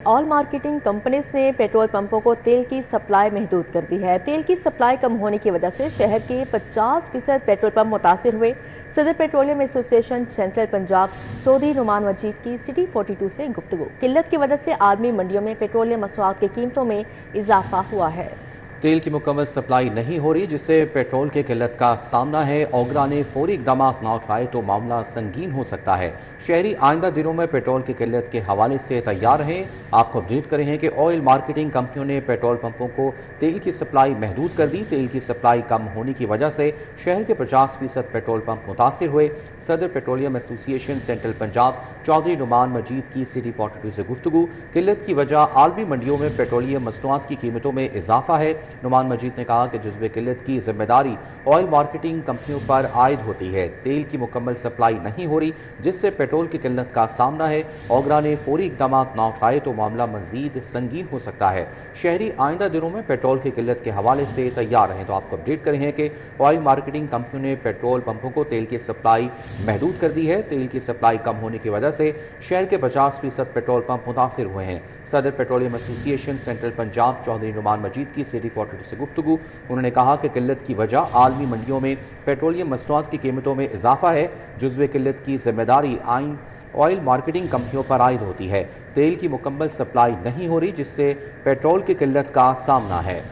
Oil marketing companies ने petrol पंपों को तेल की सप्लाई महदूद कर दी है। तेल की सप्लाई कम होने की वजह से शहर के 50% पेट्रोल पंप मुतासिर हुए। सदर petroleum association central Punjab Chaudhry Nauman Majeed की सिटी 42 से गुफ्तगू। किल्लत की वजह से आलमी मंडियों में पेट्रोलियम मसवाद की कीमतों में इजाफा हुआ है। तेल की मुकम्मल सप्लाई नहीं हो रही, जिससे पेट्रोल की किल्लत का सामना है। ओगरा ने फौरी इकदाम ना उठाए तो मामला संगीन हो सकता है। शहरी आइंदा दिनों में पेट्रोल की किल्लत के हवाले से तैयार रहें। आपको अपडेट करें हैं कि ऑयल मार्केटिंग कंपनियों ने पेट्रोल पंपों को तेल की सप्लाई महदूद कर दी। तेल की सप्लाई कम होने की वजह से शहर के 50% पेट्रोल पंप मुतासिर हुए। सदर petroleum association central Punjab Chaudhry Nauman Majeed की सिटी 42 से गुफ्तगू। किल्लत की वजह आलमी मंडियों में पेट्रोलियम मसनूआत की कीमतों में इजाफा है। नुमान मजीद ने कहा कि जुज़्व किल्लत की जिम्मेदारी ऑयल मार्केटिंग कंपनियों पर आयद होती है। तेल की मुकम्मल सप्लाई नहीं हो रही, जिससे पेट्रोल की किल्लत का सामना है। ओगरा ने फौरी इकदाम ना उठाए तो मामला मजीद संगीन हो सकता है। शहरी आइंदा दिनों में पेट्रोल की किल्लत के हवाले से तैयार रहें। तो आपको अपडेट करें हैं कि ऑयल मार्केटिंग कंपनियों ने पेट्रोल पंपों को तेल की सप्लाई महदूद कर दी है। तेल की सप्लाई कम होने की वजह से शहर के 50% पेट्रोल पंप मुतासिर हुए हैं। सदर petroleum association central Punjab Chaudhry Nauman Majeed की सिटी 42 से गुफ्तगू। उन्होंने कहा कि किल्लत की वजह आलमी मंडियों में पेट्रोलियम मसनूआत की कीमतों में इजाफा है। जुज़्व किल्लत की जिम्मेदारी ऑयल मार्केटिंग कंपनियों पर आयद होती है। तेल की मुकम्मल सप्लाई नहीं हो रही, जिससे पेट्रोल की किल्लत का सामना है।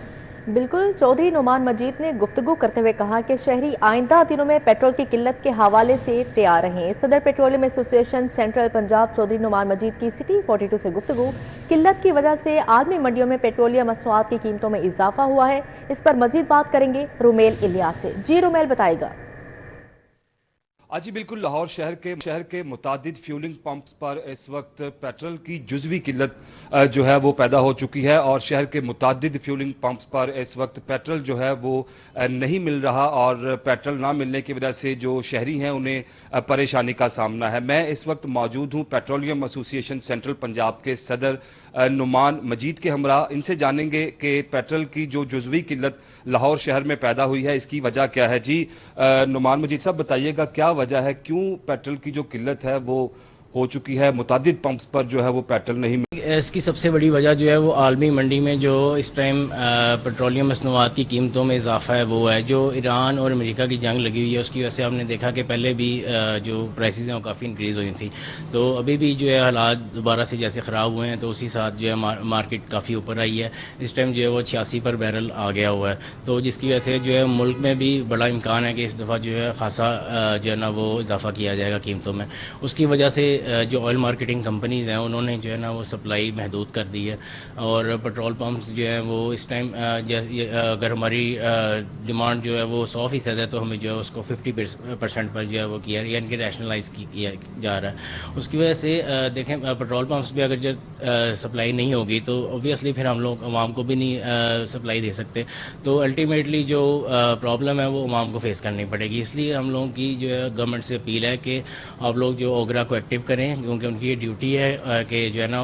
बिल्कुल, चौधरी नुमान मजीद ने गुफ्तगू करते हुए कहा कि शहरी आइंदा दिनों में पेट्रोल की किल्लत के हवाले से तैयार रहें। सदर petroleum association central Punjab Chaudhry Nauman Majeed की सिटी 42 से गुफ्तगू। किल्लत की वजह से आलमी मंडियों में पेट्रोलियम मसनूआत की कीमतों में इजाफा हुआ है। इस पर मजीद बात करेंगे रुमेल इलियास से। जी रुमेल, बताएगा। जी बिल्कुल, लाहौर शहर के मुतादिद फ्यूलिंग पंप्स पर इस वक्त पेट्रोल की जुज़वी किल्लत जो है वो पैदा हो चुकी है और शहर के मुतादिद फ्यूलिंग पंप्स पर इस वक्त पेट्रोल जो है वो नहीं मिल रहा और पेट्रोल ना मिलने की वजह से जो शहरी हैं उन्हें परेशानी का सामना है। मैं इस वक्त मौजूद हूँ पेट्रोलियम एसोसिएशन सेंट्रल पंजाब के सदर नुमान मजीद के हमरा। इनसे जानेंगे कि पेट्रोल की जो जुज़वी किल्लत लाहौर शहर में पैदा हुई है, इसकी वजह क्या है। जी नुमान मजीद साहब, बताइएगा क्या वजह है, क्यों पेट्रोल की जो किल्लत है वो हो चुकी है, मुतादिद पंप्स पर जो है वो पेट्रोल नहीं। इसकी सबसे बड़ी वजह जो है वो आलमी मंडी में जो इस टाइम पेट्रोलियम मसनूआत की कीमतों में इजाफा है वो है। जो ईरान और अमेरिका की जंग लगी हुई है उसकी वजह से हमने देखा कि पहले भी जो प्राइसेस हैं वो काफ़ी इंक्रीज़ हुई थी। तो अभी भी जो है हालात दोबारा से जैसे ख़राब हुए हैं तो उसी साथ जो है मार्केट काफ़ी ऊपर आई है। इस टाइम जो है वो 86 पर बैरल आ गया हुआ है, तो जिसकी वजह से जो है मुल्क में भी बड़ा इम्कान है कि इस दफ़ा जो है ख़ासा जो है ना वो इजाफा किया जाएगा कीमतों में। उसकी वजह से जो ऑयल मार्केटिंग कंपनीज़ हैं उन्होंने जो है ना वो सप्लाई महदूद कर दी है और पेट्रोल पंप्स जो है वो इस टाइम अगर हमारी डिमांड जो है वो 100% है तो हमें जो है उसको 50% पर जो है वो किया यानी कि रैशनलाइज किया जा रहा है। उसकी वजह से देखें पेट्रोल पंप्स पे अगर जो सप्लाई नहीं होगी तो ऑब्वियसली फिर हम लोग आवाम को भी नहीं सप्लाई दे सकते। तो अल्टीमेटली जो प्रॉब्लम है वो आवाम को फेस करनी पड़ेगी। इसलिए हम लोगों की जो है गवर्नमेंट से अपील है कि आप लोग जो ओगरा को एक्टिव करें, क्योंकि उनकी ये ड्यूटी है कि जो है ना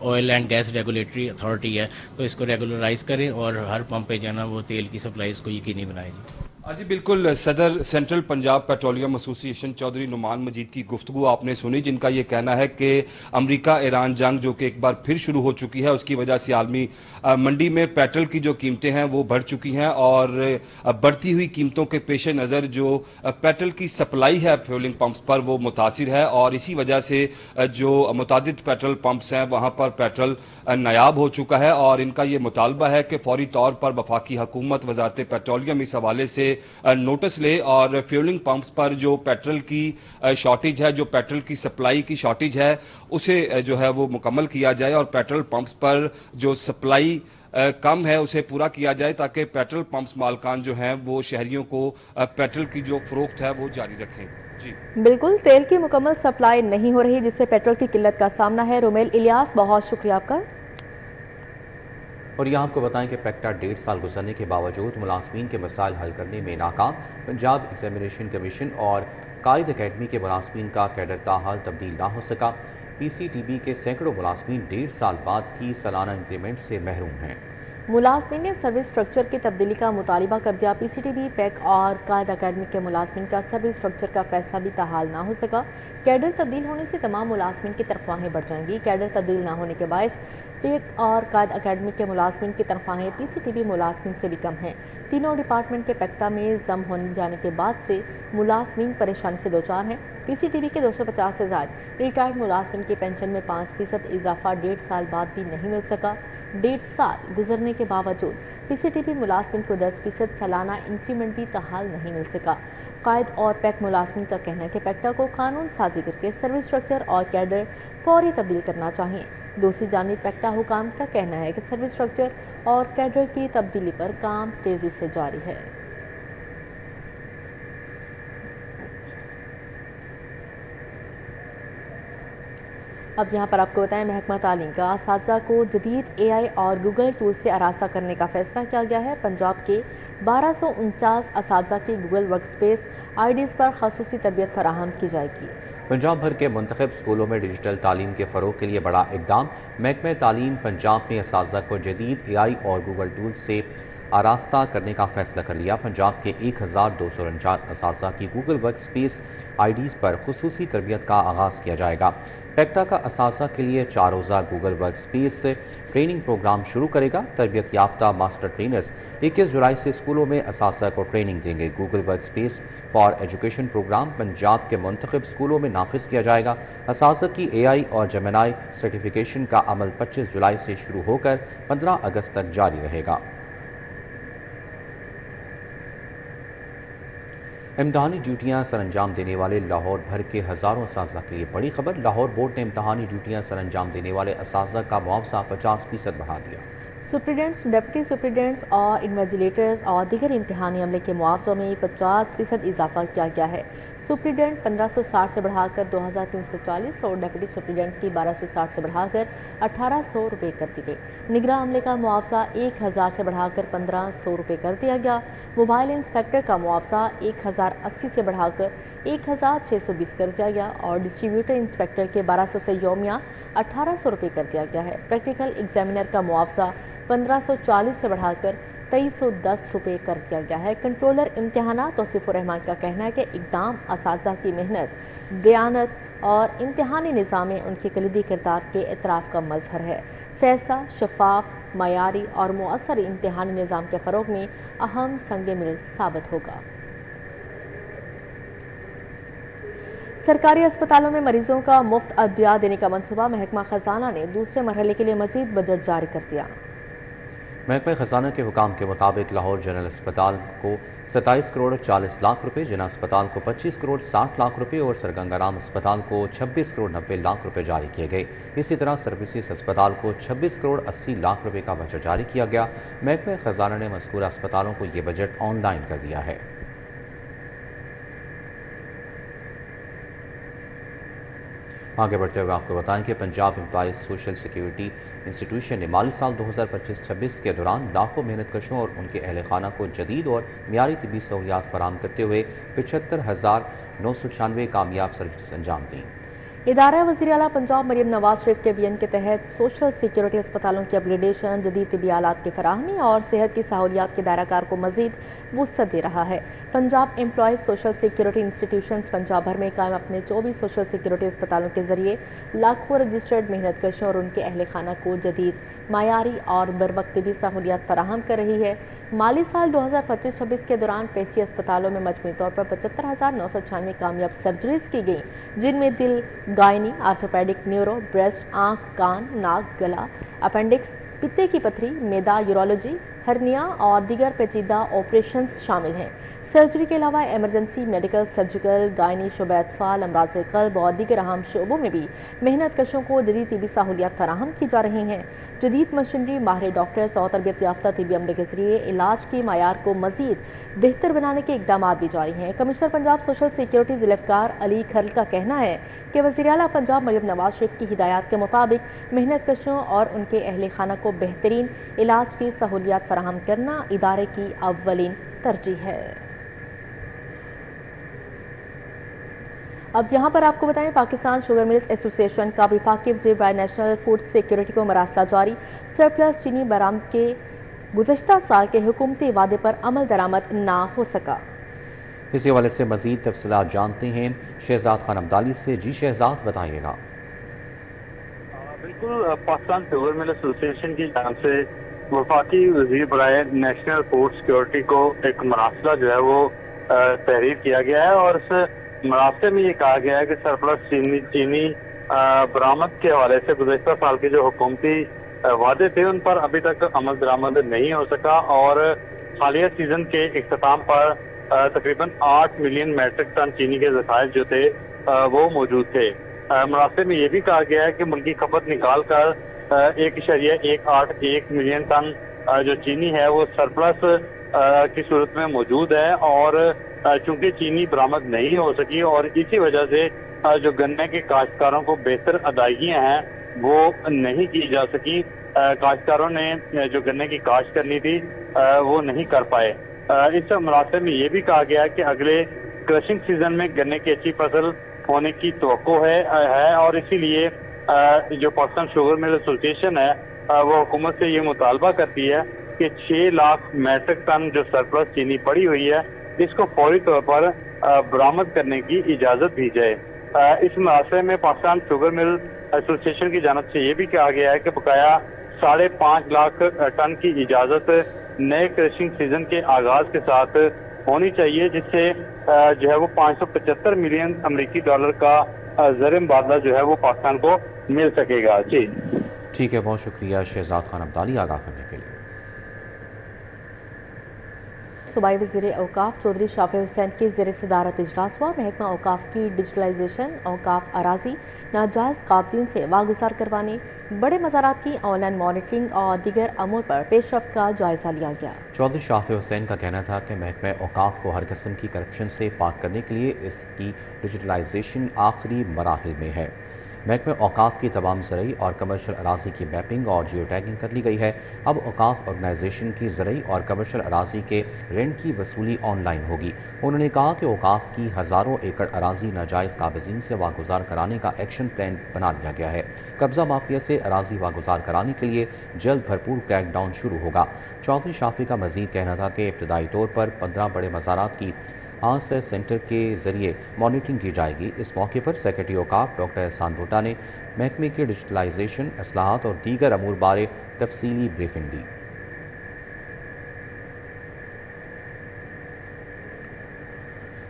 oil and gas regulatory authority है तो इसको रेगुलराइज करें और हर पंप पे जो है ना वो तेल की सप्लाई इसको यकीनी बनाएं। जी बिल्कुल, सदर central Punjab petroleum association Chaudhry Nauman Majeed की गुफ्तगू आपने सुनी, जिनका ये कहना है कि अमेरिका ईरान जंग जो कि एक बार फिर शुरू हो चुकी है उसकी वजह से आलमी मंडी में पेट्रोल की जो कीमतें हैं वो बढ़ चुकी हैं और बढ़ती हुई कीमतों के पेश नज़र जो पेट्रोल की सप्लाई है फ्यूलिंग पंप्स पर वो मुतासिर है और इसी वजह से जो मुतादिद पेट्रोल पंप्स हैं वहाँ पर पेट्रोल नायाब हो चुका है और इनका ये मुतालबा है कि फौरी तौर पर वफाकी हुकूमत वजारत पेट्रोलियम इस हवाले से नोटिस ले और फ्यूलिंग पंप्स पर जो पेट्रोल की शॉर्टेज है, जो पेट्रोल की सप्लाई की शॉर्टेज है उसे जो है वो मुकम्मल किया जाए और पेट्रोल पंप्स पर जो सप्लाई कम है उसे पूरा किया जाए ताकि पेट्रोल पंप्स मालकान जो हैं वो शहरियों को पेट्रोल की जो फरोख्त है वो जारी रखें। जी बिल्कुल, तेल की मुकम्मल सप्लाई नहीं हो रही जिससे पेट्रोल की किल्लत का सामना है। रुमेल इलियास, बहुत शुक्रिया आपका। और यहाँ आपको बताएं कि पेक्टा 1.5 साल गुजरने के बावजूद मुलाजमीन के मसाइल हल करने में नाकाम। पंजाब एग्जामिनेशन कमीशन और कायद अकेडमी के मुलाजमीन का कैडर ताहाल तब्दील ना हो सका। PCTB के सैकड़ों मुलाजमीन 1.5 साल बाद भी सालाना इंक्रीमेंट से महरूम हैं। ملازمین نے سروس سٹرکچر کی تبدیلی کا مطالبہ کر دیا۔ پی سی ٹی بی، پیک اور قائد اکیڈمی کے ملازمین کا سروس سٹرکچر کا فیصلہ بھی تحال نہ ہو سکا۔ کیڈر تبدیل ہونے سے تمام ملازمین کی تنخواہیں بڑھ جائیں گی۔ کیڈر تبدیل نہ ہونے کے باعث پیک اور قائد اکیڈمی کے ملازمین کی تنخواہیں پی سی ٹی بی ملازمین سے بھی کم ہیں۔ تینوں ڈپارٹمنٹ کے پیکٹا میں ضم ہونے جانے کے بعد سے ملازمین پریشانی سے دوچار ہیں۔ پی سی ٹی بی کے 250 سے زائد ریٹائرڈ ملازمین کی پینشن میں 5% اضافہ 1.5 سال بعد بھی نہیں مل سکا۔ 1.5 سال گزرنے کے باوجود پی سی ٹی بی ملازمین کو 10% سالانہ انکریمنٹ بھی تحال نہیں مل سکا۔ قائد اور پیک ملازمین کا کہنا ہے کہ پیکٹا کو قانون سازی کر کے سروس سٹرکچر اور کیڈر فوری تبدیل کرنا چاہیے۔ دوسری جانب پیکٹا حکام کا کہنا ہے کہ سروس سٹرکچر اور کیڈر کی تبدیلی پر کام تیزی سے جاری ہے۔ اب یہاں پر آپ کو بتائیں، محکمہ تعلیم کا اساتذہ کو جدید اے آئی اور گوگل ٹول سے آراستہ کرنے کا فیصلہ کیا گیا ہے۔ پنجاب کے 1249 اساتذہ کی گوگل ورک سپیس آئی ڈیز پر خصوصی تربیت فراہم کی جائے گی۔ پنجاب بھر کے منتخب اسکولوں میں ڈیجیٹل تعلیم کے فروغ کے لیے بڑا اقدام۔ محکمہ تعلیم پنجاب نے اساتذہ کو جدید اے آئی اور گوگل ٹول سے آراستہ کرنے کا فیصلہ کر لیا۔ پنجاب کے 1249 اساتذہ کی گوگل ورک سپیس آئی ڈیز پر خصوصی تربیت کا آغاز کیا جائے گا۔ پیکٹا کا اساتذہ کے لیے 4 روزہ Google Workspace training programme شروع کرے گا۔ تربیت یافتہ ماسٹر ٹرینرز 21 جولائی سے اسکولوں میں اساتذہ کو ٹریننگ دیں گے۔ Google Workspace for education programme Punjab کے منتخب اسکولوں میں نافذ کیا جائے گا۔ اساتذہ کی اے آئی اور جیمنائی سرٹیفکیشن کا عمل 25 جولائی سے شروع ہو کر 15 اگست تک جاری رہے گا۔ امتحانی ڈیوٹیاں سر انجام دینے والے لاہور بھر کے ہزاروں اساتذہ کے لیے بڑی خبر۔ لاہور بورڈ نے امتحانی ڈیوٹیاں سر انجام دینے والے اساتذہ کا معاوضہ 50% بڑھا دیا۔ سپرنٹینڈنٹس، ڈپٹی سپرنٹینڈنٹس اور انویجیلیٹرز اور دیگر امتحانی عملے کے معاوضوں میں 50% اضافہ کیا گیا ہے۔ سپرنٹینڈنٹ 1560 سے بڑھا کر 2340 اور ڈپٹی سپرنٹینڈنٹ کی 1260 سے بڑھا کر 1800 روپے کر دی گئی۔ نگراں عملے کا معاوضہ 1000 سے بڑھا کر 1500 روپے کر دیا گیا۔ موبائل انسپیکٹر کا معاوضہ 1080 سے بڑھا کر 1620 کر دیا گیا اور ڈسٹریبیوٹر انسپیکٹر کے 1200 سے یومیہ 1800 روپے کر دیا گیا ہے۔ پریکٹیکل ایگزامینر کا معاوضہ 1540 سے بڑھا کر 2310 روپے کر دیا گیا ہے۔ کنٹرولر امتحانات توصیف الرحمان کا کہنا ہے کہ اقدام اساتذہ کی محنت، دیانت اور امتحانی نظام میں ان کے کلیدی کردار کے اعتراف کا مظہر ہے۔ فیصلہ شفاف، معیاری اور مؤثر امتحانی نظام کے فروغ میں اہم سنگ میل ثابت ہوگا۔ سرکاری اسپتالوں میں مریضوں کا مفت ادویات دینے کا منصوبہ، محکمہ خزانہ نے دوسرے مرحلے کے لیے مزید بجٹ جاری کر دیا۔ محکمہ خزانہ کے حکام کے مطابق لاہور جنرل اسپتال کو 27 کروڑ 40 لاکھ روپے، جناح اسپتال کو 25 کروڑ 60 لاکھ روپے اور سرگنگا رام اسپتال کو 26 کروڑ 90 لاکھ روپے جاری کیے گئے۔ اسی طرح سروسز اسپتال کو 26 کروڑ 80 لاکھ روپے کا بجٹ جاری کیا گیا۔ محکمہ خزانہ نے مذکورہ اسپتالوں کو یہ بجٹ آن لائن کر دیا ہے۔ آگے بڑھتے ہوئے آپ کو بتائیں کہ Punjab employees social security institution نے مالی سال 2025-26 کے دوران لاکھوں محنت کشوں اور ان کے اہل خانہ کو جدید اور معیاری طبی سہولیات فراہم کرتے ہوئے 75,996 کامیاب سرجریز انجام دیں۔ ادارہ وزیر اعلیٰ پنجاب مریم نواز شریف کے وین کے تحت سوشل سیکیورٹی اسپتالوں کی اپ گریڈیشن، جدید طبی آلات کی فراہمی اور صحت کی سہولیات کے دائرہ کار کو مزید وسعت دے رہا ہے۔ Punjab employees social security institutions Punjab بھر میں قائم اپنے 24 سوشل سیکیورٹی اسپتالوں کے ذریعے لاکھوں رجسٹرڈ محنت کشوں اور ان کے اہل خانہ کو جدید، معیاری اور بروقت طبی سہولیات فراہم کر رہی ہے۔ مالی سال 2025-26 کے دوران پیسی اسپتالوں میں مجموعی طور پر 75,996 کامیاب سرجریز کی گئیں، جن میں دل، گائنی، آرتھوپیڈک، نیورو، بریسٹ، آنکھ، کان، ناک، گلا، اپینڈکس، پتے کی پتھری، میدا، یورولوجی، ہرنیا اور دیگر پیچیدہ آپریشنز شامل ہیں۔ سرجری کے علاوہ ایمرجنسی، میڈیکل، سرجیکل، گائنی، شعبہ اطفال، امراض قلب اور دیگر اہم شعبوں میں بھی محنت کشوں کو جدید طبی سہولیات فراہم کی جا رہی ہیں۔ جدید مشینری، ماہر ڈاکٹرز اور تربیت یافتہ طبی عملے کے ذریعے علاج کی معیار کو مزید بہتر بنانے کے اقدامات بھی جاری ہیں۔ Commissioner Punjab social security Zulfiqar Ali Kharal کا کہنا ہے کہ وزیر اعلیٰ پنجاب مریم نواز شریف کی ہدایات کے مطابق محنت کشوں اور ان کے اہل خانہ کو بہترین علاج کی سہولیات فراہم کرنا ادارے کی اولین ترجیح ہے۔ اب یہاں پر آپ کو بتائیں، پاکستان شوگر ملز ایسوسی ایشن کا وفاقی وزیر برائے نیشنل فوڈ سیکیورٹی کو مراسلہ جاری۔ سرپلس چینی برآمد کے गुज़श्ता साल के हुकूमती वादे पर अमल दरामद ना हो सका। इसी हवाले से मजीद तफसीलात जानते हैं शहजाद खान अब्दाली से। जी शहजाद, बताइएगा। बिल्कुल, पाकिस्तान शुगर मिल एसोसिएशन की जान से वफाकी वजीर बराए नेशनल फूड सिक्योरिटी को एक मरासला जो है वो तहरीर किया गया है और इस मरासले में ये कहा गया है कि सरप्लस चीनी बरामद के हवाले से गुज़श्ता साल के जो हुकूमती वादे थे उन पर अभी तक अमल दरामद नहीं हो सका और हालिया सीजन के इख्तिताम पर तकरीबन 8 मिलियन मैट्रिक टन चीनी के ज़खायर जो थे वो मौजूद थे। मरासले में ये भी कहा गया है कि मुल्की खपत निकाल कर 1.181 मिलियन टन जो चीनी है वो सरप्लस की सूरत में मौजूद है और चूंकि चीनी बरामद नहीं हो सकी और इसी वजह से जो गन्ने के काश्तकारों को बेहतर अदायगियाँ हैं वो नहीं की जा सकी। काश्तकारों ने जो गन्ने की काश्त करनी थी वो नहीं कर पाए। इस मरासले में ये भी कहा गया है कि अगले क्रशिंग सीजन में गन्ने की अच्छी फसल होने की तवक्को है और इसीलिए जो पाकिस्तान शुगर मिल एसोसिएशन है वो हुकूमत से ये मुतालबा करती है कि 6 लाख मैट्रिक टन जो सरप्लस चीनी पड़ी हुई है इसको फौरी तौर पर बरामद करने की इजाज़त दी जाए। इस मसले में पाकिस्तान शुगर मिल एसोसिएशन की जानिब से ये भी कहा गया है कि बकाया 5.5 लाख टन की इजाज़त नए क्रशिंग सीजन के आगाज के साथ होनी चाहिए जिससे जो है वो 575 मिलियन अमेरिकी डॉलर का ज़र मुबादला जो है वो पाकिस्तान को मिल सकेगा। जी ठीक है, बहुत शुक्रिया शहजाद खान अब्दाली आगाह करने के लिए। सूबाई वज़ीर औकाफ चौधरी शाफी हुसैन की ज़ेर सदारत इजलास हुआ। महकमा औकाफ की डिजिटलाइजेशन, औकाफ अराजी, नाजायज़ काबजीन से वागुजार करवाने, बड़े मज़ारात की ऑनलाइन मॉनिटरिंग और दीगर अमूर पर पेशरफ्त का जायज़ा लिया गया। चौधरी शाफी हुसैन का कहना था कि महकमा औकाफ को हर किस्म की करप्शन से पाक करने के लिए इसकी डिजिटलाइजेशन आखिरी मराहिल में है। महकमे औकाफ की तमाम ज़रई और कमर्शल अराजी की मैपिंग और जियो टैगिंग कर ली गई है। अब औकाफ ऑर्गेनाइजेशन की ज़रई और कमर्शल अराजी के रेंट की वसूली ऑनलाइन होगी। उन्होंने कहा कि औकाफ की हज़ारों एकड़ अराजी नाजायज़ काबिज़ीन से वागुजार कराने का एक्शन प्लान बना लिया गया है। कब्ज़ा माफिया से अराजी वागुजार कराने के लिए जल्द भरपूर क्रैकडाउन शुरू होगा। चौधरी शाफी का मज़ीद कहना था कि इब्तदाई तौर पर 15 बड़े मज़ारात की आंसर सेंटर के जरिए मॉनिटरिंग की जाएगी। इस मौके पर सेक्रेटरी औकाफ डॉक्टर एहसान भुट्टा ने महकमे के डिजिटलाइजेशन, असलाहत और दीगर अमूर बारे तफसीली ब्रीफिंग दी।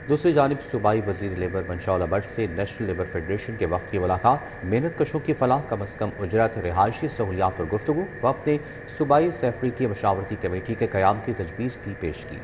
दूसरी जानिब सूबाई वज़ीर लेबर मंशा भट्ट से नेशनल लेबर फेडरेशन के वफ़द की मुलाकात, मेहनत कशों की फलाह, कम अज़ कम उजरत, रिहायशी सहूलियात पर गुफ्तगू। वफ़द ने सूबाई सैफरी की मशावरती कमेटी के क़याम की तजवीज़ भी पेश की।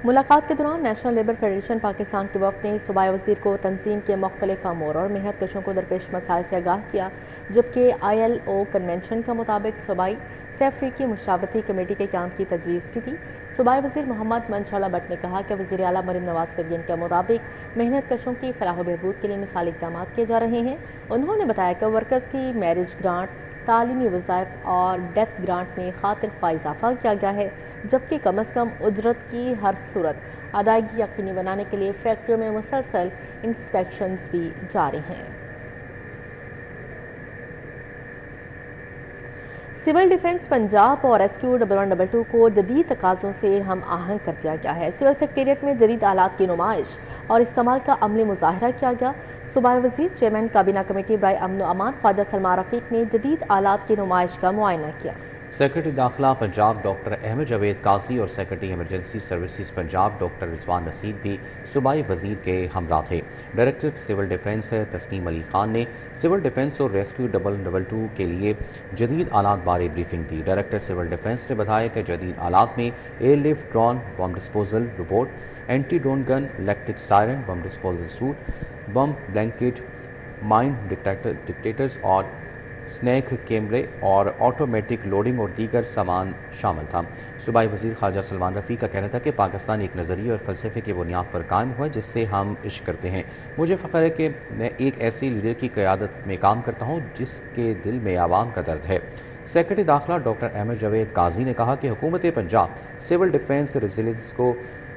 मुलाकात के दौरान नेशनल लेबर फेडरेशन पाकिस्तान के वफ़द ने सूबाई वज़ीर को तंजीम के मुख्तलिफ अमूर और मेहनत कशों को दरपेश मसाइल से आगाह किया, जबकि ILO कन्वेंशन के मुताबिक सूबाई सैफरी की मशावरती कमेटी के क़याम की तजवीज़ की थी। सूबाई वज़ीर मोहम्मद मंशा भट्ट ने कहा कि वज़ीर आला मरीम नवाज कवियन के मुताबिक मेहनत कशों की फलाह बहबूद के लिए मिसाली इक़दाम किए जा रहे हैं। उन्होंने बताया कि वर्कर्स की मैरिज ग्रांट, तालीमी वज़ाइफ और डेथ ग्रांट में खातिर ख्वाह इजाफा किया गया है, जबकि कम अज़ कम उजरत की हर सूरत अदायगी यकीनी बनाने के लिए फैक्ट्रियों में मुसलसल इंस्पेक्शंस भी जारी हैं। सिविल डिफेंस पंजाब और SQ 1122 को जदीद तकाज़ों से हम आहंग कर दिया गया है। सिविल सेक्रेटेरिएट में जदीद आलात की नुमाइश और इस्तेमाल का अमली मुजाहरा किया गया। सूबाई वज़ीर, चेयरमैन काबीना कमेटी बराए अमन अमान ख्वाजा सलमान रफ़ीक ने जदीद आलात की नुमाइश का मुआयना किया। सेक्रेटरी दाखिला पंजाब डॉक्टर अहमद जावेद काजी और secretary emergency services Punjab doctor Rizwan Naseeb भी सूबाई वज़ीर के हमरा थे। Director civil defence Tasneem Ali Khan ने सिविल डिफेंस और रेस्क्यू 1122 के लिए जदीद आलात बारे ब्रीफिंग दी। डायरेक्टर सिविल डिफेंस ने बताया कि जदीद आलात में airlift drone, bomb disposal robot, anti drone gun, electric siren, bomb disposal suit, bomb blanket, mine detectors और स्नैक कैमरे और ऑटोमेटिक लोडिंग और दीगर सामान शामिल था। सूबाई वज़ीर ख्वाजा सलमान रफ़ीक का कहना था कि पाकिस्तान एक नज़रिए और फ़लसफ़े की बुनियाद पर कायम हुआ जिससे हम इश्क करते हैं। मुझे फ़ख्र है कि मैं एक ऐसे लीडर की क़यादत में काम करता हूँ जिसके दिल में आवाम का दर्द है। सेक्रेटरी दाखिला डॉक्टर अहमद जावेद काजी ने कहा कि हुकूमत पंजाब सिविल डिफेंस रेजिलियंस को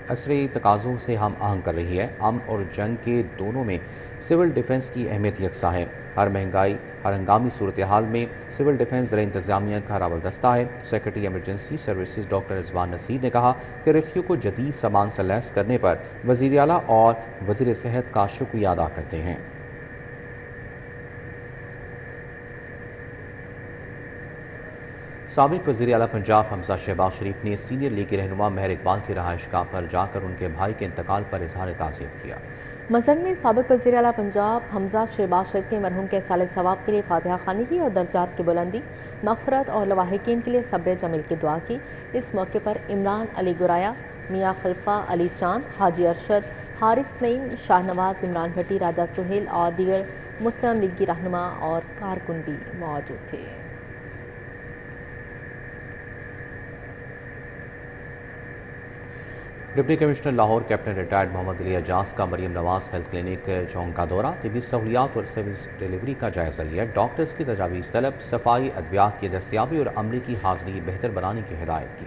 عصری تقاضوں سے ہم آہنگ کر رہی ہے۔ امن اور جنگ کے دونوں میں سول ڈیفنس کی اہمیت یکساں ہے۔ ہر ہنگامی صورتحال میں سول ڈیفنس زیر انتظامیہ کا راول دستہ ہے۔ سیکرٹری ایمرجنسی سروسز ڈاکٹر رضوان نصیر نے کہا کہ ریسکیو کو جدید سامان سے لیس کرنے پر وزیر اعلیٰ اور وزیر صحت کا شکریہ ادا کرتے ہیں۔ سابق وزیر اعلیٰ پنجاب حمزہ شہباز شریف نے سینئر لیگی رہنما مہر اقبال کی رہائش گاہ پر جا کر ان کے بھائی کے انتقال پر اظہار تعزیت کیا۔ مزن میں سابق وزیر اعلیٰ پنجاب حمزہ شہباز شریف نے مرحوم کے سال ثواب کے لیے فاتحہ خوانی کی اور درجات کی بلندی، مغفرت اور لواحقین کے لیے صبر جمیل کی دعا کی۔ اس موقع پر عمران علی گرایا، میاں خلفہ علی چاند، حاجی ارشد، حارث نعیم، شاہ نواز، عمران بھٹی، راجہ سہیل اور دیگر مسلم لیگی رہنما اور کارکن بھی موجود تھے۔ Deputy commissioner Lahore captain retired Muhammad Ali Ijaz کا مریم نواز ہیلتھ کلینک چونک کا دورہ، طبی سہولیات اور سروس ڈیلیوری کا جائزہ لیا۔ ڈاکٹرز کی تجاویز طلب، صفائی، ادویات کی دستیابی اور عملے کی حاضری بہتر بنانے کی ہدایت کی۔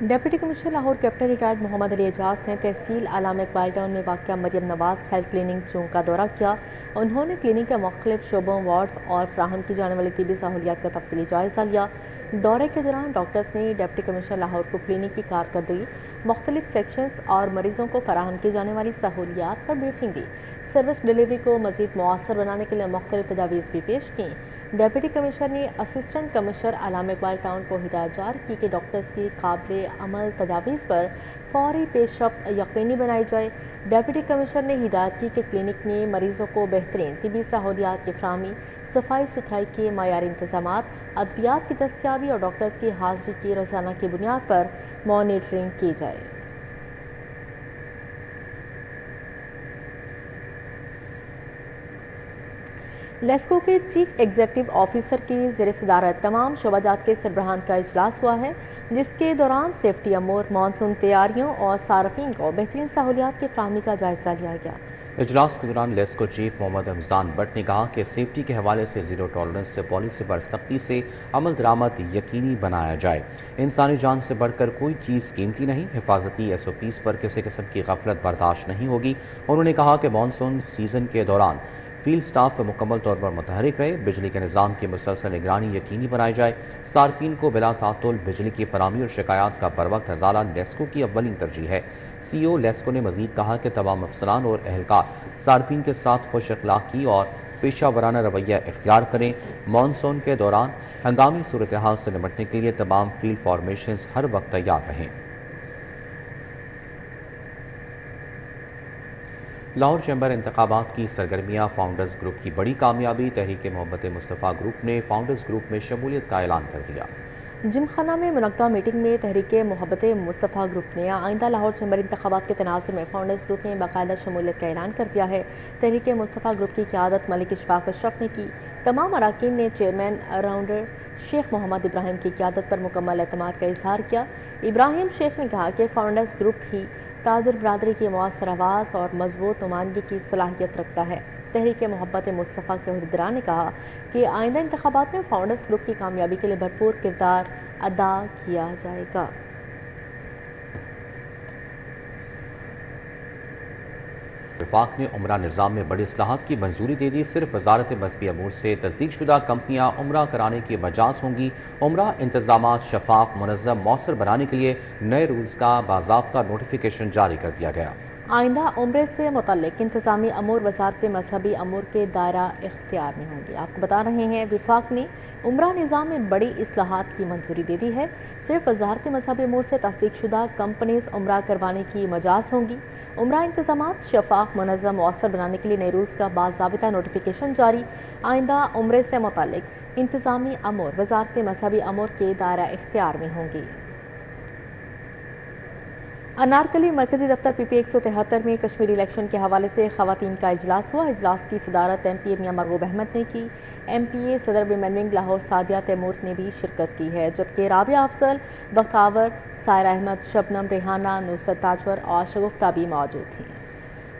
Deputy commissioner Lahore captain retired Muhammad Ali Ijaz نے تحصیل علامہ اقبال ٹاؤن میں واقع مریم نواز ہیلتھ کلینک چونک کا دورہ کیا۔ انہوں نے کلینک کے مختلف شعبوں، وارڈز اور فراہم کی جانے والی طبی سہولیات کا تفصیلی جائزہ لیا۔ دورے کے دوران ڈاکٹرز نے ڈپٹی کمشنر لاہور کو کلینک کی کارکردگی، مختلف سیکشنز اور مریضوں کو فراہم کی جانے والی سہولیات پر بریفنگ دی۔ سروس ڈیلیوری کو مزید مؤثر بنانے کے لیے مختلف تجاویز بھی پیش کیں۔ ڈپٹی کمشنر نے اسسٹنٹ کمشنر علامہ اقبال ٹاؤن کو ہدایت جاری کی کہ ڈاکٹرز کی قابل عمل تجاویز پر فوری پیش رفت یقینی بنائی جائے۔ ڈپٹی کمشنر نے ہدایت کی کہ کلینک میں مریضوں کو بہترین طبی سہولیات کی فراہمی، صفائی ستھرائی کے معیاری انتظامات، ادویات کی دستیابی اور ڈاکٹرز کی حاضری کی روزانہ کی بنیاد پر مانیٹرنگ کی جائے۔ لیسکو کے چیف ایگزیکٹو آفیسر کی زیر صدارت تمام شعبہ جات کے سربراہان کا اجلاس ہوا ہے، جس کے دوران سیفٹی امور، مانسون تیاریوں اور صارفین کو بہترین سہولیات کی فراہمی کا جائزہ لیا گیا۔ اجلاس کے دوران LESCO chief Muhammad Ramzan but نے کہا کہ سیفٹی کے حوالے سے زیرو ٹالرنس سے پالیسی پر سختی سے عمل درآمد یقینی بنایا جائے۔ انسانی جان سے بڑھ کر کوئی چیز قیمتی نہیں، حفاظتی SOPs پر کسی قسم کی غفلت برداشت نہیں ہوگی۔ انہوں نے کہا کہ مانسون سیزن کے دوران فیلڈ سٹاف مکمل طور پر متحرک رہے، بجلی کے نظام کی مسلسل نگرانی یقینی بنائی جائے، صارفین کو بلا تعطل بجلی کی فراہمی اور شکایات کا بروقت ازالہ لیسکو کی اولین ترجیح ہے۔ CEO لیسکو نے مزید کہا کہ تمام افسران اور اہلکار صارفین کے ساتھ خوش اخلاقی اور پیشہ ورانہ رویہ اختیار کریں۔ مانسون کے دوران ہنگامی صورتحال سے نمٹنے کے لیے تمام فیلڈ فارمیشنز ہر وقت تیار رہیں۔ لاہور چیمبر انتخابات کی سرگرمیاں، فاؤنڈرز گروپ کی بڑی کامیابی، تحریک محبت مصطفیٰ گروپ نے فاؤنڈرز گروپ میں شمولیت کا اعلان کر دیا۔ جم خانہ میں منعقدہ میٹنگ میں تحریک محبت مصطفیٰ گروپ نے آئندہ لاہور چیمبر انتخابات کے تناظر میں فاؤنڈرز گروپ نے باقاعدہ شمولیت کا اعلان کر دیا ہے۔ تحریک مصطفیٰ گروپ کی قیادت ملک اشفاق اشرف نے کی۔ تمام اراکین نے چیئرمین راؤنڈر شیخ محمد ابراہیم کی قیادت پر مکمل اعتماد کا اظہار کیا۔ ابراہیم شیخ نے کہا کہ فاؤنڈرز گروپ ہی تاجر برادری کی مؤثر آواز اور مضبوط نمائندگی کی صلاحیت رکھتا ہے۔ تحریک محبت مصطفیٰ کے عہدیداران نے کہا کہ آئندہ انتخابات میں فاؤنڈرز گروپ کی کامیابی کے لیے بھرپور کردار ادا کیا جائے گا۔ وفاق نے عمرہ نظام میں بڑی اصلاحات کی منظوری دے دی۔ صرف وزارت مذہبی امور سے تصدیق شدہ کمپنیاں عمرہ کرانے کی مجاز ہوں گی۔ عمرہ انتظامات شفاف، منظم، مؤثر بنانے کے لیے نئے رولز کا باضابطہ نوٹیفیکیشن جاری کر دیا گیا۔ آئندہ عمرے سے متعلق انتظامی امور وزارت مذہبی امور کے دائرہ اختیار میں ہوں گے۔ آپ کو بتا رہے ہیں وفاق نے عمرہ نظام میں بڑی اصلاحات کی منظوری دے دی ہے۔ صرف وزارت مذہبی امور سے تصدیق شدہ کمپنیز عمرہ کروانے کی مجاز ہوں گی۔ عمرہ انتظامات شفاف، منظم، مؤثر بنانے کے لیے نئے رولز کا باضابطہ نوٹیفیکیشن جاری۔ آئندہ عمرے سے متعلق انتظامی امور وزارت مذہبی امور کے دائرہ اختیار میں ہوں گی۔ انارکلی مرکزی دفتر PPA 173 میں کشمیری الیکشن کے حوالے سے خواتین کا اجلاس ہوا۔ اجلاس کی صدارت MPA میاں مرغوب احمد نے کی۔ MPA صدر ویمن ونگ لاہور سعدیہ تیمور نے بھی شرکت کی ہے، جبکہ رابعہ افضل، بختاور، سائرہ احمد، شبنم، ریحانہ، نصرت تاجور اور شگفتہ بھی موجود تھیں۔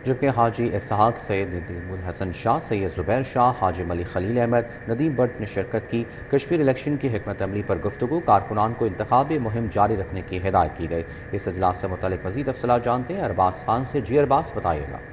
जबकि हाजी इसहाक सैयद नदीम हसन शाह, सैयद जुबैर शाह, हाजी मलिक खलील अहमद, नदीम भट्ट ने शिरकत की। कश्मीर इलेक्शन की हिकमत अमली पर गुफ्तगू, कारकुनान को इंतखाबी मुहिम जारी रखने की हिदायत की गई। इस इजलास से मुतालिक मजीद अफसलात जानते हैं अरबाज खान से। जी अरबाज, बताइएगा।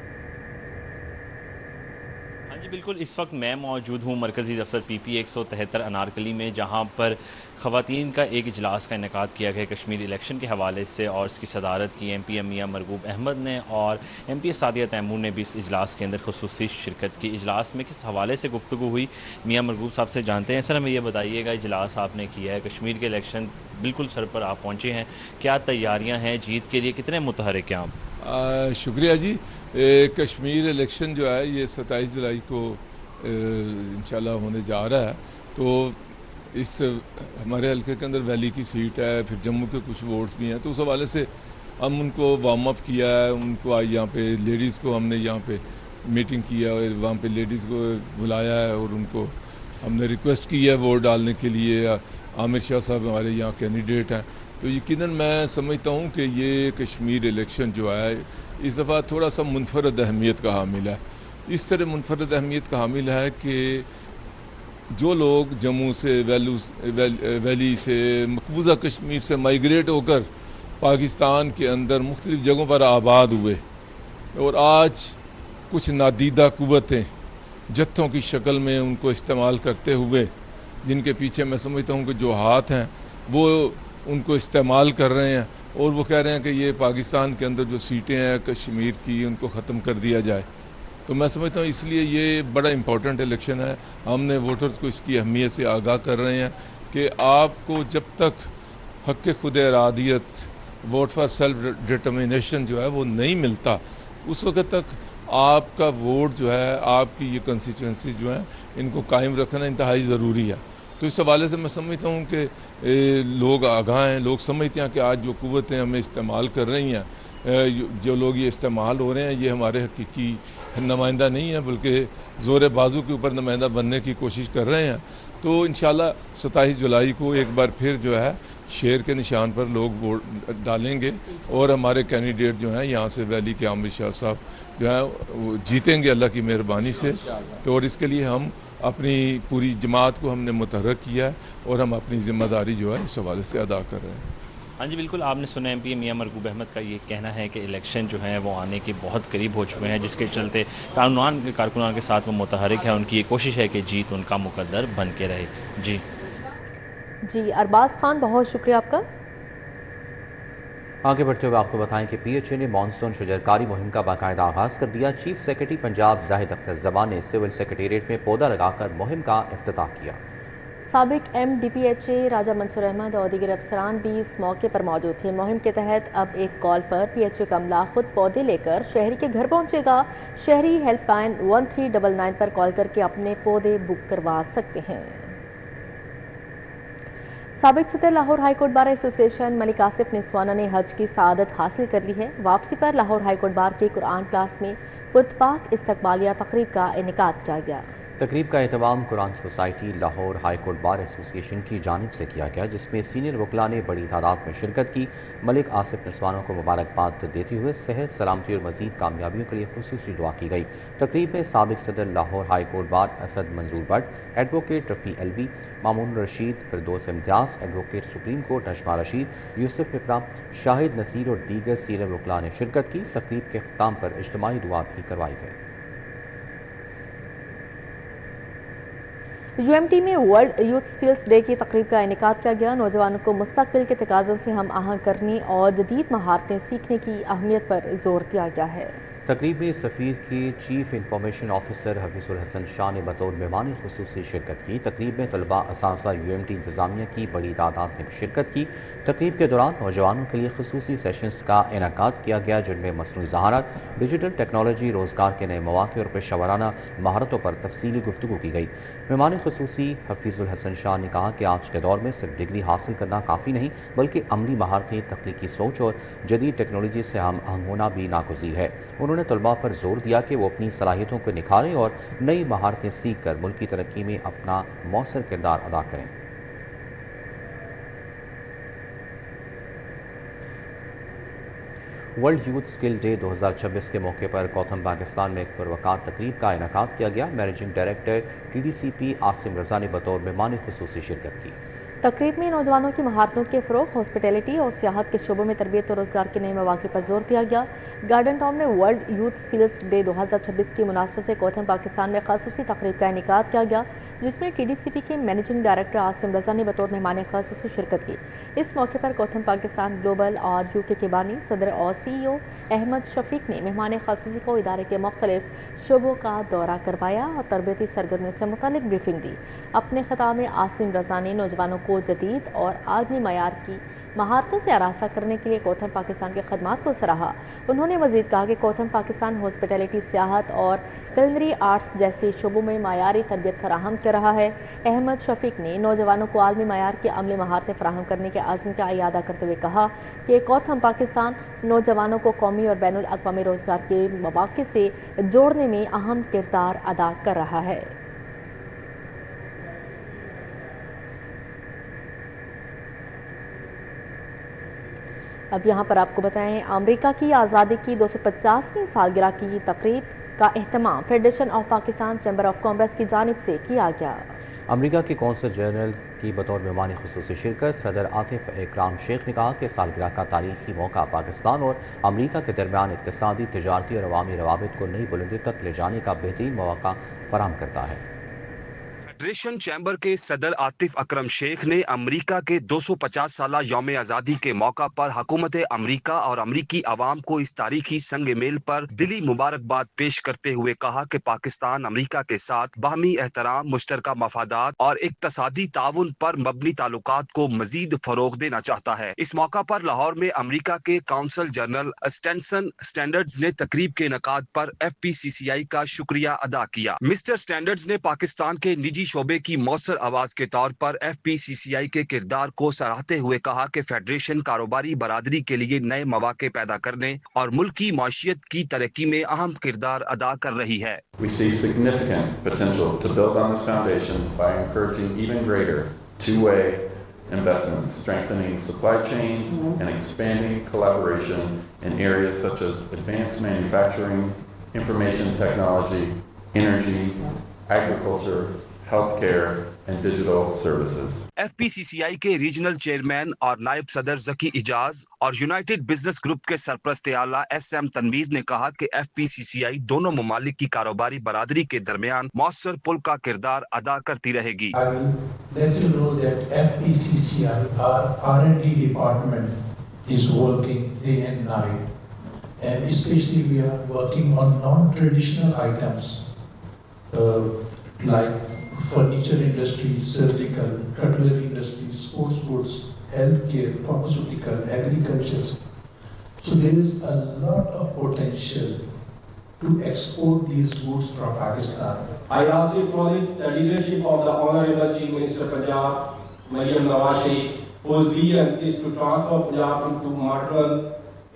जी बिल्कुल, इस वक्त मैं मौजूद हूँ मरकज़ी दफ्तर PP 173 अनारकली में, जहाँ पर ख़वातीन का एक इजलास का इनेकाद किया गया कश्मीर इलेक्शन के हवाले से, और इसकी सदारत की MP मियां मरगूब अहमद ने, और MP सादिया तैमूर ने भी इस इजलास के अंदर खुसूसी शिरकत की। इजलास में किस हवाले से गुफ्तगू हुई, मियां मरगूब साहब से जानते हैं। सर, हमें ये बताइएगा, इजलास आपने किया है, कश्मीर के इलेक्शन बिल्कुल सर पर आप पहुँचे हैं, क्या तैयारियाँ हैं जीत के लिए, कितने मुतहरिक हैं आप? शुक्रिया जी। कश्मीर इलेक्शन जो है ये 27 जुलाई को इंशाल्लाह होने जा रहा है। तो इस हमारे हल्के के अंदर वैली की सीट है, फिर जम्मू के कुछ वोट्स भी हैं, तो उस हवाले से हम उनको वार्म अप किया है। उनको आज यहाँ पे लेडीज़ को हमने यहाँ पे मीटिंग किया और वहाँ पे लेडीज़ को बुलाया है और उनको हमने रिक्वेस्ट की है वोट डालने के लिए। आमिर शाह साहब हमारे यहाँ कैंडिडेट हैं। तो यकीनन मैं समझता हूँ कि ये कश्मीर इलेक्शन जो है इस दफ़ा थोड़ा सा मुनफरद अहमियत का हामिल है। इस तरह मुनफरद अहमियत का हामिल है कि जो लोग जम्मू से वैली से मकबूजा कश्मीर से माइग्रेट होकर पाकिस्तान के अंदर मुख्तलिफ़ जगहों पर आबाद हुए और आज कुछ नादीदा कुव्वतें जत्थों की शक्ल में उनको इस्तेमाल करते हुए, जिनके पीछे मैं समझता हूँ कि जो हाथ हैं वो उनको इस्तेमाल कर रहे हैं और वो कह रहे हैं कि ये पाकिस्तान के अंदर जो सीटें हैं कश्मीर की उनको ख़त्म कर दिया जाए। तो मैं समझता हूँ इसलिए ये बड़ा इम्पोर्टेंट इलेक्शन है। हमने वोटर्स को इसकी अहमियत से आगाह कर रहे हैं कि आपको जब तक हक़ खुद इरादियत, वोट फॉर सेल्फ डिटर्मिनेशन जो है वो नहीं मिलता, उस वक्त तक आपका वोट जो है, आपकी ये कंस्टिट्यूंसी जो है, इनको कायम रखना इंतहाई ज़रूरी है। तो इस हवाले से मैं समझता हूँ कि लोग आगाह हैं, लोग समझते हैं कि आज जो कुव्वतें हमें इस्तेमाल कर रही हैं, जो लोग ये इस्तेमाल हो रहे हैं, ये हमारे हकीकी नुमाइंदा नहीं है, बल्कि ज़ोर बाजू के ऊपर नुमाइंदा बनने की कोशिश कर रहे हैं। तो इंशाल्लाह 27 जुलाई को एक बार फिर जो है शेर के निशान पर लोग वोट डालेंगे और हमारे कैंडिडेट जो हैं यहाँ से वैली के आमिर शाह साहब जो है वो जीतेंगे अल्लाह की मेहरबानी से। तो और इसके लिए हम अपनी पूरी जमात को हमने मुतहर्रिक किया है और हम अपनी ज़िम्मेदारी जो है इस हवाले से अदा कर रहे हैं। हाँ जी बिल्कुल, आपने सुना MP मियां मरगूब अहमद का ये कहना है कि इलेक्शन जो है वो आने के बहुत करीब हो चुके हैं, जिसके चलते कारकुनान के साथ वो मुतहरिक है। उनकी ये कोशिश है कि जीत उनका मुकद्दर बन के रहे। जी अरबाज खान, बहुत शुक्रिया आपका। आगे बढ़ते हुए आपको बताएं कि PHA ने मानसून शजरकारी मुहिम का बाकायदा आगाज़ कर दिया। चीफ सेक्रेटरी पंजाब जाहिद अख्तर ज़बा ने सिविल सेक्रेटेरिएट में पौधा लगाकर मुहिम का इफ्तिताह किया। साबिक MD/PHA राजा मंसूर अहमद और दीगर अफसरान भी इस मौके पर मौजूद थे। मुहिम के तहत अब एक कॉल पर PHA का अमला खुद पौधे लेकर शहरी के घर पहुंचेगा। शहरी हेल्पलाइन 1399 पर कॉल करके अपने पौधे बुक करवा सकते हैं। साबिक सदर Lahore high court bar association Malik Asif Niswana ने हज की सआदत हासिल कर ली है। वापसी पर लाहौर हाईकोर्ट बार के कुरान क्लास में पुरतपाक इस्तकबालिया तकरीब का इनेकाद किया गया। तकरीब का एहतमाम Quran society Lahore high court bar association की जानिब से किया गया, जिसमें सीनियर वकला ने बड़ी तादाद में शिरकत की। मलिक आसिफ निस्वाना को मुबारकबाद देते हुए सेहत सलामती और मजीद कामयाबियों के लिए खुसूसी दुआ की गई। तकरीब में साबिक सदर Lahore high court bar Asad Manzoor Bhatt, advocate Rafi Alvi, Mamoon Rasheed, Firdous Imtiaz, advocate supreme court Nashma Rasheed, Yousuf Ikram, Shahid Naseer और दीगर सीनियर वकला ने शिरकत की। तकरीब के अख्ताम पर इज्तिमाई दुआ भी करवाई गई। UMT में वर्ल्ड यूथ स्किल्स डे की तकरीब का इनेकाद किया गया। नौजवानों को मुस्तकबिल के तकाज़ों से हम आहंग करने और जदीद महारतें सीखने की अहमियत पर जोर दिया गया है। तकरीब में सफ़ीर के chief information officer Hafeezul Hasan Shah ने बतौर मेहमान खुसूसी शिरकत की। तकरीब में तलबा असासा UMT इंतज़ामिया की बड़ी तादाद ने शिरकत की। तकरीब के दौरान नौजवानों के लिए खुसूसी सेशंस का इनेकाद किया गया, जिनमें मसनूई ज़हारत, डिजिटल टेक्नोलॉजी, रोज़गार के नए मौक़े और पेशेवराना महारतों पर तफसीली गुफ्तगू की गई। मेहमान खुसूसी हफीजुल हसन शाह ने कहा कि आज के दौर में सिर्फ डिग्री हासिल करना काफ़ी नहीं, बल्कि अमली महारतें, तकनीकी सोच और जदीद टेक्नोलॉजी से हम आहंग होना भी नागुज़ीर है। उन्होंने तलबा पर जोर दिया कि वो अपनी सलाहियतों को निखारें और नई महारतें सीख कर मुल्क की तरक्की में अपना मौसर किरदार अदा करें। ورلڈ یوتھ اسکل ڈے 2026 کے موقع پر کوتھم پاکستان میں ایک پروقار تقریب کا انعقاد کیا گیا۔ مینیجنگ ڈائریکٹر TDCP عاصم رضا نے بطور مہمان خصوصی شرکت کی۔ تقریب میں نوجوانوں کی مہارتوں کے فروغ، ہاسپٹیلٹی اور سیاحت کے شعبوں میں تربیت اور روزگار کے نئے مواقع پر زور دیا گیا۔ گارڈن ٹاؤن میں ورلڈ یوتھ اسکلز ڈے 2026 کی مناسبت سے کوتھم پاکستان میں خصوصی تقریب کا انعقاد کیا گیا، جس میں TDCP کے مینیجنگ ڈائریکٹر عاصم رضا نے بطور مہمان خصوصی شرکت کی۔ اس موقع پر کوتھم پاکستان گلوبل اور UK کے بانی، صدر اور CEO احمد شفیق نے مہمان خصوصی کو ادارے کے مختلف شعبوں کا دورہ کروایا اور تربیتی سرگرمیوں سے متعلق بریفنگ دی۔ اپنے خطاب میں عاصم رضا نے نوجوانوں کو جدید اور عالمی معیار کی مہارتوں سے آراستہ کرنے کے لیے کوتھم پاکستان کے خدمات کو سراہا۔ انہوں نے مزید کہا کہ کوتھم پاکستان ہاسپٹیلٹی، سیاحت اور کلنری آرٹس جیسے شعبوں میں معیاری تربیت فراہم کر رہا ہے۔ احمد شفیق نے نوجوانوں کو عالمی معیار کی عملی مہارتیں فراہم کرنے کے عزم کا اعادہ کرتے ہوئے کہا کہ کوتھم پاکستان نوجوانوں کو قومی اور بین الاقوامی روزگار کے مواقع سے جوڑنے میں اہم کردار ادا کر رہا ہے۔ اب یہاں پر آپ کو بتائیں، امریکہ کی آزادی کی 250ویں سالگرہ کی تقریب کا اہتمام federation of Pakistan chamber of commerce کی جانب سے کیا گیا۔ امریکہ کے قونصل جنرل کی بطور مہمان خصوصی شرکت صدر عاطف اکرم شیخ نے کہا کہ سالگرہ کا تاریخی موقع پاکستان اور امریکہ کے درمیان اقتصادی، تجارتی اور عوامی روابط کو نئی بلندی تک لے جانے کا بہترین مواقع فراہم کرتا ہے۔ فیڈریشن چیمبر کے صدر عاطف اکرم شیخ نے امریکہ کے 250 سالہ یوم آزادی کے موقع پر حکومت امریکہ اور امریکی عوام کو اس تاریخی سنگ میل پر دلی مبارکباد پیش کرتے ہوئے کہا کہ پاکستان امریکہ کے ساتھ باہمی احترام، مشترکہ مفادات اور اقتصادی تعاون پر مبنی تعلقات کو مزید فروغ دینا چاہتا ہے۔ اس موقع پر لاہور میں امریکہ کے قونصل جنرل اسٹینسن اسٹینڈرڈز نے تقریب کے انعقاد پر FPCCI کا شکریہ ادا کیا۔ مسٹر اسٹینڈرڈز نے پاکستان کے نجی شعبے کی مؤثر آواز کے طور پر FPCCI کے کردار کو سراہتے ہوئے کہا کہ فیڈریشن کاروباری برادری کے لیے نئے مواقع پیدا کرنے اور ملکی معیشت کی ترقی میں اہم کردار ادا کر رہی ہے۔ We see significant potential to build on this foundation by encouraging even greater two-way investments, strengthening supply chains, and expanding collaboration in areas such as advanced manufacturing, information technology, energy, agriculture, healthcare, and digital services. FPCCI کے regional chairman اور نائب صدر ذکی اجاز اور United business group کے سرپرست اعلیٰ SM Tanveer نے کہا کہ FPCCI دونوں ممالک کی کاروباری برادری کے درمیان مؤثر پل کا کردار ادا کرتی رہے گی۔ I will let you know that FPCCI, our R&D department, is working day and night, and especially we are working on non-traditional items like furniture industry, surgical, cutlery industry, sports goods, healthcare, pharmaceutical, agriculture. So there is a lot of potential to export these goods from Pakistan. I also acknowledge the leadership of the Honorable Chief Minister Punjab, Maryam Nawaz Sharif, whose vision is to transform Punjab into modern,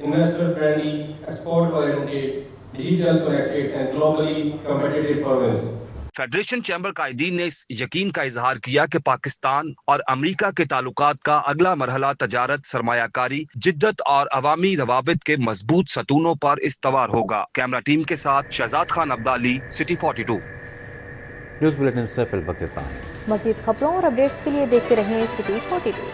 investor-friendly, export-oriented, digital connected and globally competitive province. Federation chamber قائدین نے اس یقین کا اظہار کیا کہ پاکستان اور امریکہ کے تعلقات کا اگلا مرحلہ تجارت، سرمایہ کاری، جدت اور عوامی روابط کے مضبوط ستونوں پر استوار ہوگا۔ کیمرہ ٹیم کے ساتھ Shahzad Khan Abdali, city 42۔ News bulletin سے فی الوقت اتنا ہے۔ مزید خبروں اور اپڈیٹس کے لیے دیکھتے رہیں سٹی 42۔